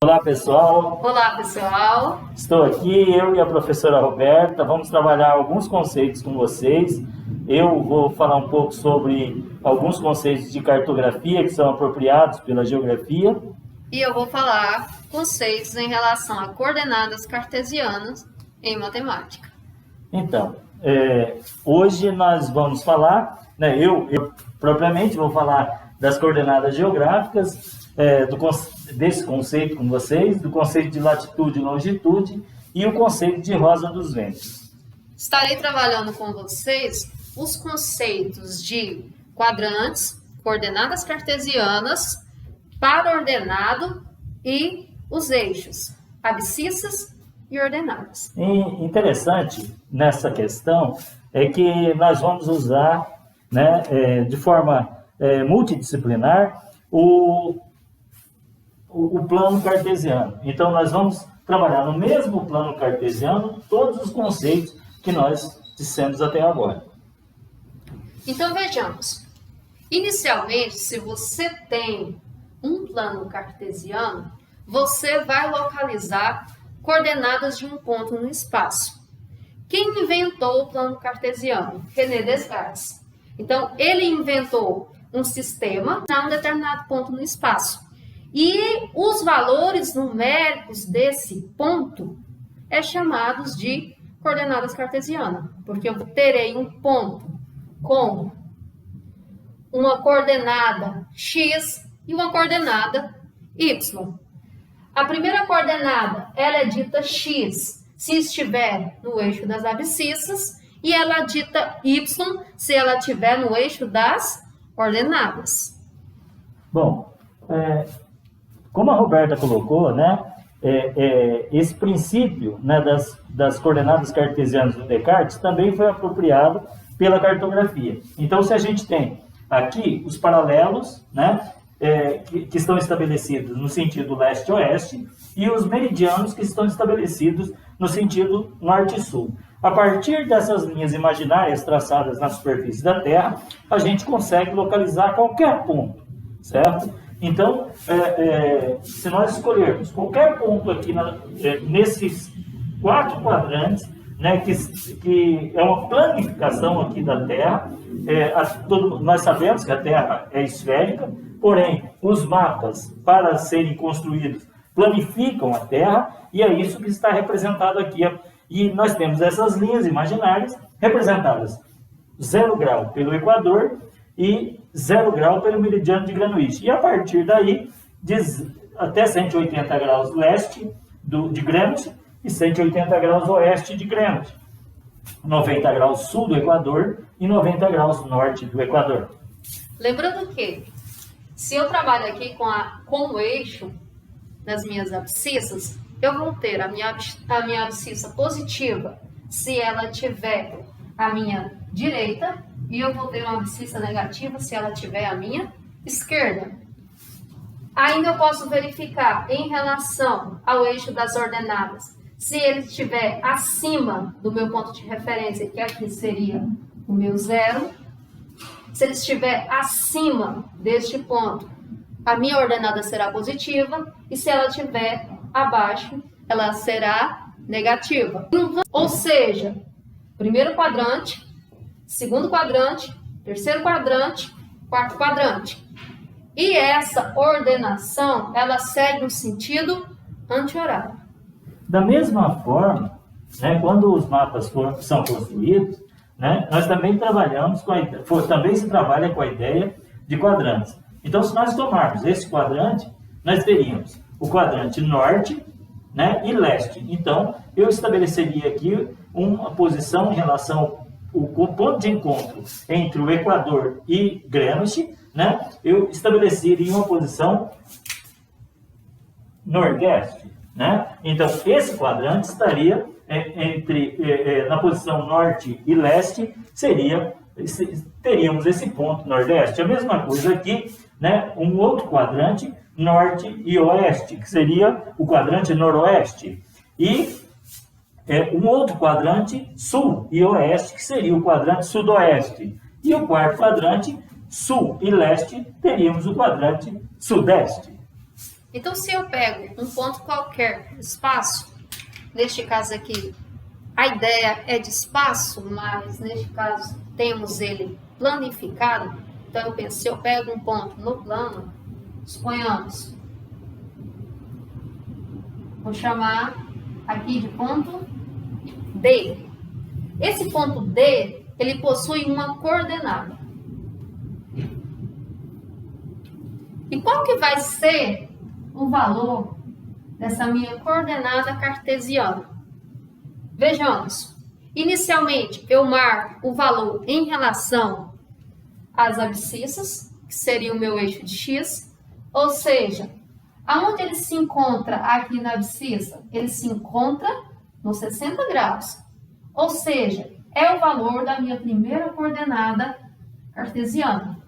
Olá pessoal, Olá pessoal, estou aqui, eu e a professora Roberta, vamos trabalhar alguns conceitos com vocês. Eu vou falar um pouco sobre alguns conceitos de cartografia que são apropriados pela geografia. e eu vou falar conceitos em relação a coordenadas cartesianas em matemática. Então, hoje nós vamos falar, eu propriamente vou falar das coordenadas geográficas, desse conceito com vocês, do conceito de latitude e longitude e o conceito de rosa dos ventos. Estarei trabalhando com vocês os conceitos de quadrantes, coordenadas cartesianas, para-ordenado e os eixos, abscissas e ordenadas. E interessante nessa questão é que nós vamos usar, de forma multidisciplinar o plano cartesiano. Então, nós vamos trabalhar no mesmo plano cartesiano todos os conceitos que nós dissemos até agora. Então, vejamos. Inicialmente, se você tem um plano cartesiano, você vai localizar coordenadas de um ponto no espaço. Quem inventou o plano cartesiano? René Descartes. Então, ele inventou um sistema a um determinado ponto no espaço. E os valores numéricos desse ponto é chamados de coordenadas cartesianas, porque eu terei um ponto com uma coordenada x e uma coordenada y. A primeira coordenada, ela é dita x se estiver no eixo das abscissas e ela é dita y se ela estiver no eixo das ordenadas. Bom, como a Roberta colocou, esse princípio das coordenadas cartesianas do Descartes também foi apropriado pela cartografia. Então, se a gente tem aqui os paralelos, que estão estabelecidos no sentido leste-oeste e os meridianos que estão estabelecidos no sentido norte-sul. A partir dessas linhas imaginárias traçadas na superfície da Terra, a gente consegue localizar qualquer ponto, certo? Então, se nós escolhermos qualquer ponto aqui nesses 4 quadrantes, que é uma planificação aqui da Terra, nós sabemos que a Terra é esférica, porém, os mapas, para serem construídos, planificam a Terra, e é isso que está representado aqui. E nós temos essas linhas imaginárias representadas 0 grau pelo Equador e 0 grau pelo meridiano de Greenwich. E a partir daí, até 180 graus leste de Greenwich e 180 graus oeste de Greenwich. 90 graus sul do Equador e 90 graus norte do Equador. Lembrando que, se eu trabalho aqui com o eixo das minhas abscissas, eu vou ter a minha abscissa positiva se ela tiver a minha direita e eu vou ter uma abscissa negativa se ela tiver a minha esquerda. Ainda eu posso verificar em relação ao eixo das ordenadas, se ele estiver acima do meu ponto de referência, que aqui seria o meu 0, se ele estiver acima deste ponto, a minha ordenada será positiva, e se ela estiver abaixo, ela será negativa. Ou seja, primeiro quadrante, segundo quadrante, terceiro quadrante, quarto quadrante. E essa ordenação, ela segue um sentido anti-horário. Da mesma forma, quando os mapas são construídos, nós também trabalhamos também se trabalha com a ideia de quadrantes. Então, se nós tomarmos esse quadrante, nós teríamos o quadrante norte, e leste. Então, eu estabeleceria aqui uma posição em relação ao ponto de encontro entre o Equador e Greenwich, eu estabeleceria uma posição nordeste. Então, esse quadrante estaria na posição norte e leste, teríamos esse ponto nordeste. A mesma coisa aqui, um outro quadrante norte e oeste, que seria o quadrante noroeste. E um outro quadrante sul e oeste, que seria o quadrante sudoeste. E o quarto quadrante, sul e leste, teríamos o quadrante sudeste. Então, se eu pego um ponto qualquer, espaço, neste caso aqui, a ideia é de espaço, mas neste caso temos ele planificado. Então, eu penso, se eu pego um ponto no plano, suponhamos, vou chamar aqui de ponto D. Esse ponto D, ele possui uma coordenada. E qual que vai ser o valor dessa minha coordenada cartesiana? Vejamos. Inicialmente, eu marco o valor em relação às abscissas, que seria o meu eixo de x, ou seja, aonde ele se encontra aqui na abscissa? Ele se encontra nos 60 graus, ou seja, é o valor da minha primeira coordenada cartesiana.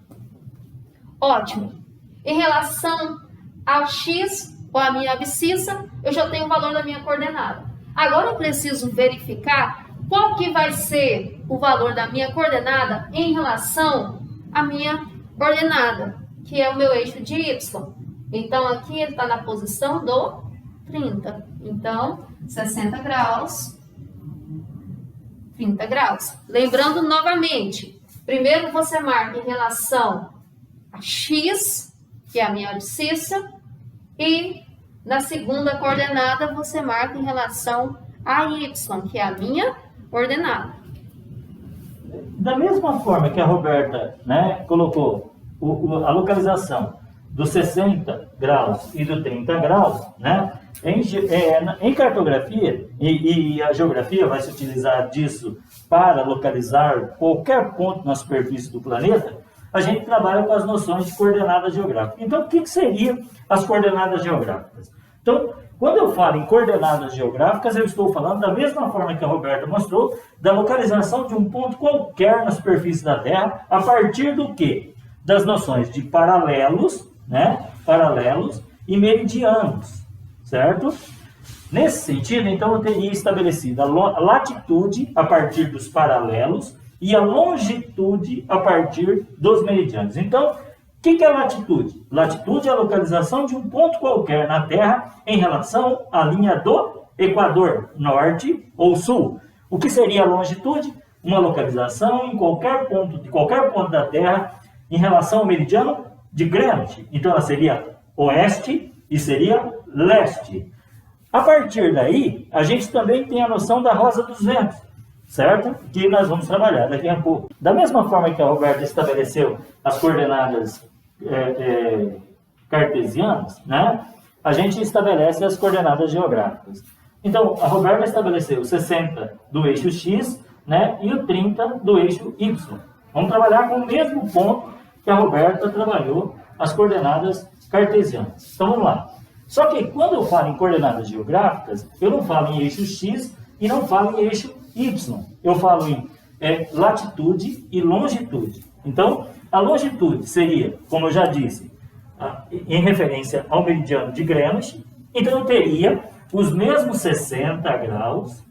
Ótimo. Em relação ao x, ou a minha abscissa, eu já tenho o valor da minha coordenada. Agora eu preciso verificar qual que vai ser o valor da minha coordenada em relação à minha ordenada, que é o meu eixo de y. Então, aqui ele está na posição do 30. Então, 60 graus, 30 graus. Lembrando novamente, primeiro você marca em relação a x, que é a minha abscissa, e na segunda coordenada você marca em relação a y, que é a minha ordenada. Da mesma forma que a Roberta, né, colocou a localização dos 60 graus e do 30 graus, né, em cartografia, e a geografia vai se utilizar disso para localizar qualquer ponto na superfície do planeta, a gente trabalha com as noções de coordenadas geográficas. Então, o que seriam as coordenadas geográficas? Então, quando eu falo em coordenadas geográficas, eu estou falando da mesma forma que a Roberta mostrou, da localização de um ponto qualquer na superfície da Terra, a partir do quê? Das noções de paralelos, né? Paralelos e meridianos, certo? Nesse sentido, então, eu teria estabelecido a latitude a partir dos paralelos e a longitude a partir dos meridianos. Então, o que é latitude? Latitude é a localização de um ponto qualquer na Terra em relação à linha do Equador, norte ou sul. O que seria a longitude? Uma localização em qualquer ponto, de qualquer ponto da Terra em relação ao meridiano de Greenwich. Então, ela seria oeste e seria leste. A partir daí, a gente também tem a noção da rosa dos ventos, certo? Que nós vamos trabalhar daqui a pouco. Da mesma forma que a Roberta estabeleceu as coordenadas cartesianas, né? A gente estabelece as coordenadas geográficas. Então, a Roberta estabeleceu o 60 do eixo x, né? E o 30 do eixo y. Vamos trabalhar com o mesmo ponto que a Roberta trabalhou as coordenadas cartesianas. Então, vamos lá. Só que quando eu falo em coordenadas geográficas, eu não falo em eixo x e não falo em eixo y. Eu falo em latitude e longitude. Então, a longitude seria, como eu já disse, em referência ao meridiano de Greenwich. Então, eu teria os mesmos 60 graus,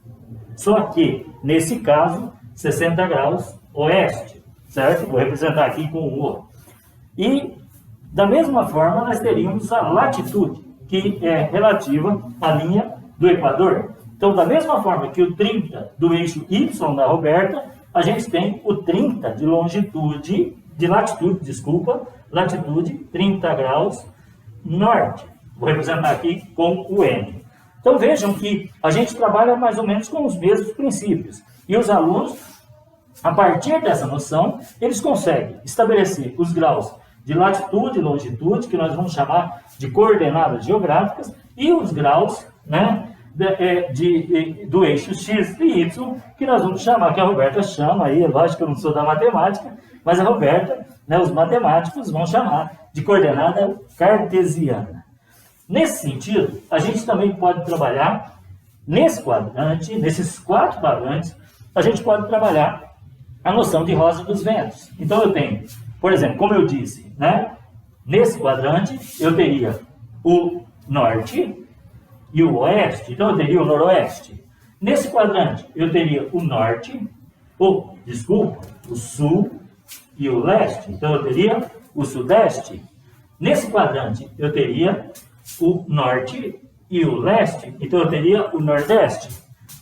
só que, nesse caso, 60 graus oeste, certo? Vou representar aqui com o O. E, da mesma forma, nós teríamos a latitude, que é relativa à linha do Equador. Então, da mesma forma que o 30 do eixo Y da Roberta, a gente tem o 30 de longitude, de latitude, desculpa, latitude 30 graus norte. Vou representar aqui com o N. Então, vejam que a gente trabalha mais ou menos com os mesmos princípios. E os alunos, a partir dessa noção, eles conseguem estabelecer os graus de latitude e longitude, que nós vamos chamar de coordenadas geográficas, e os graus, né, do eixo X e Y, que nós vamos chamar, que a Roberta chama, aí, lógico que eu não sou da matemática, mas a Roberta, né, os matemáticos vão chamar de coordenada cartesiana. Nesse sentido, a gente também pode trabalhar nesse quadrante, nesses 4 quadrantes, a gente pode trabalhar a noção de rosa dos ventos. Então, eu tenho, por exemplo, como eu disse, né, nesse quadrante, eu teria o norte e o oeste, então eu teria o noroeste. Nesse quadrante, eu teria o norte, o sul e o leste, então eu teria o sudeste. Nesse quadrante, eu teria o norte e o leste, então eu teria o nordeste.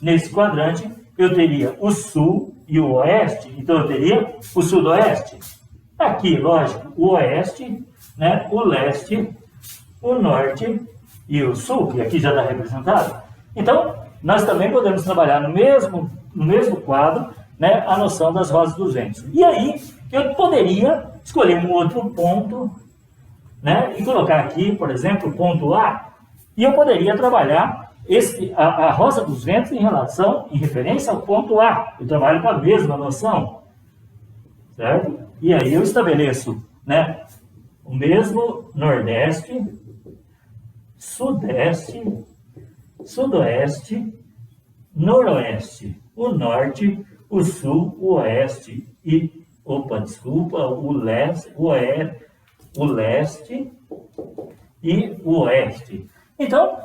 Nesse quadrante, eu teria o sul e o oeste, então eu teria o sudoeste. Aqui, lógico, o oeste, né, o leste, o norte e o sul, que aqui já está representado. Então, nós também podemos trabalhar no mesmo quadro, né, a noção das rosas dos ventos. E aí, eu poderia escolher um outro ponto, né, e colocar aqui, por exemplo, o ponto A, e eu poderia trabalhar a rosa dos ventos em referência ao ponto A. Eu trabalho com a mesma noção, certo? E aí eu estabeleço, né, o mesmo nordeste, sudeste, sudoeste, noroeste, o norte, o sul, o oeste e, o leste e o oeste. Então,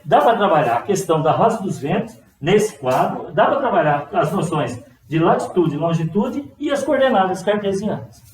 dá para trabalhar a questão da rosa dos ventos nesse quadro, dá para trabalhar as noções de latitude, longitude e as coordenadas cartesianas.